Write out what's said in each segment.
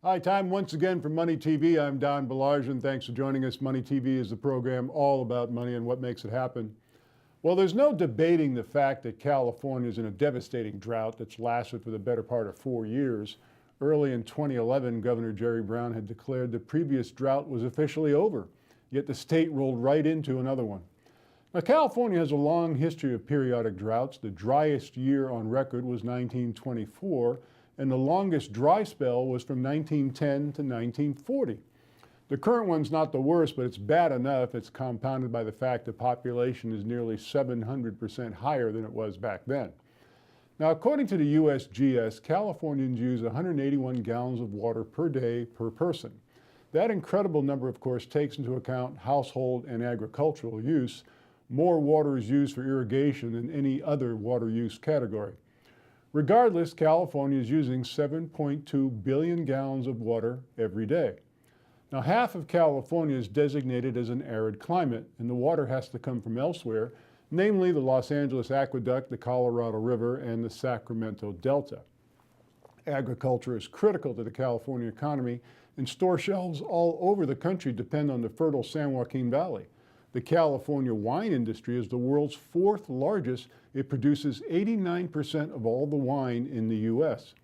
Hi, time once again for Money TV. I'm Donald Baillargeon. Thanks for joining us. Money TV is the program all about money and what makes it happen. Well, there's no debating the fact that California is in a devastating drought that's lasted for the better part of 4 years. Early in 2011, Governor Jerry Brown had declared the previous drought was officially over, yet the state rolled right into another one. Now, California has a long history of periodic droughts. The driest year on record was 1924, and the longest dry spell was from 1910 to 1940. The current one's not the worst, but it's bad enough. It's compounded by the fact the population is nearly 700% higher than it was back then. Now, according to the USGS, Californians use 181 gallons of water per day per person. That incredible number, of course, takes into account household and agricultural use. More water is used for irrigation than any other water use category. Regardless, California is using 7.2 billion gallons of water every day. Now, half of California is designated as an arid climate, and the water has to come from elsewhere, namely the Los Angeles Aqueduct, the Colorado River, and the Sacramento Delta. Agriculture is critical to the California economy, and store shelves all over the country depend on the fertile San Joaquin Valley. The California wine industry is the world's fourth largest. It produces 89% of all the wine in the U.S.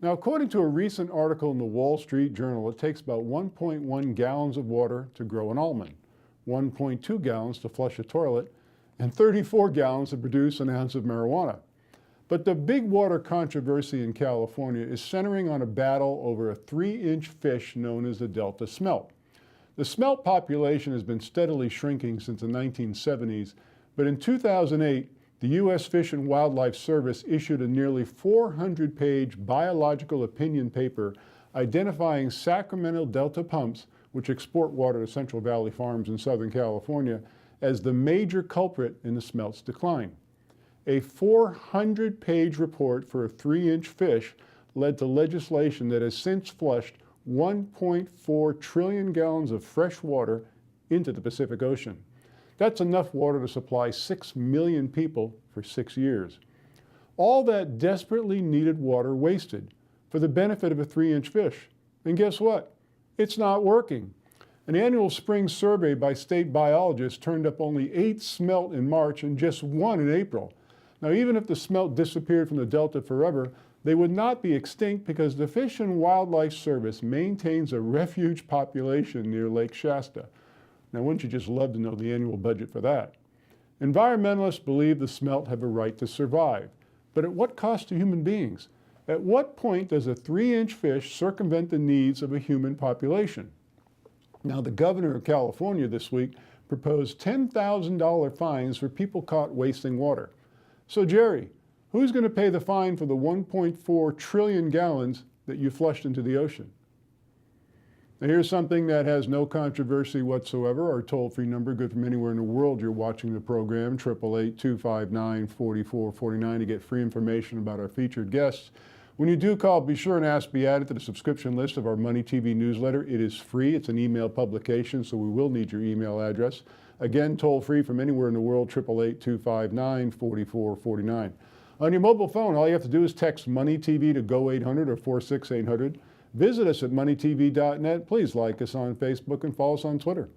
Now, according to a recent article in the Wall Street Journal, it takes about 1.1 gallons of water to grow an almond, 1.2 gallons to flush a toilet, and 34 gallons to produce an ounce of marijuana. But the big water controversy in California is centering on a battle over a 3-inch fish known as the Delta smelt. The smelt population has been steadily shrinking since the 1970s, but in 2008, the U.S. Fish and Wildlife Service issued a nearly 400-page biological opinion paper identifying Sacramento Delta pumps, which export water to Central Valley farms in Southern California, as the major culprit in the smelt's decline. A 400-page report for a 3-inch fish led to legislation that has since flushed 1.4 trillion gallons of fresh water into the Pacific Ocean. That's enough water to supply 6 million people for 6 years. All that desperately needed water wasted for the benefit of a 3-inch fish. And guess what? It's not working. An annual spring survey by state biologists turned up only 8 smelt in March and just 1 in April. Now, even if the smelt disappeared from the Delta forever, they would not be extinct because the Fish and Wildlife Service maintains a refuge population near Lake Shasta. Now, wouldn't you just love to know the annual budget for that? Environmentalists believe the smelt have a right to survive, but at what cost to human beings? At what point does a 3-inch fish circumvent the needs of a human population? Now, the governor of California this week proposed $10,000 fines for people caught wasting water. So, Jerry, who's going to pay the fine for the 1.4 trillion gallons that you flushed into the ocean? Now, here's something that has no controversy whatsoever. Our toll-free number, good from anywhere in the world you're watching the program, 888-259-4449 to get free information about our featured guests. When you do call, be sure and ask to be added to the subscription list of our Money TV newsletter. It is free. It's an email publication, so we will need your email address. Again, toll-free from anywhere in the world, 888-259-4449. On your mobile phone, all you have to do is text Money TV to go 800 or 46800. Visit us at moneytv.net. Please like us on Facebook and follow us on Twitter.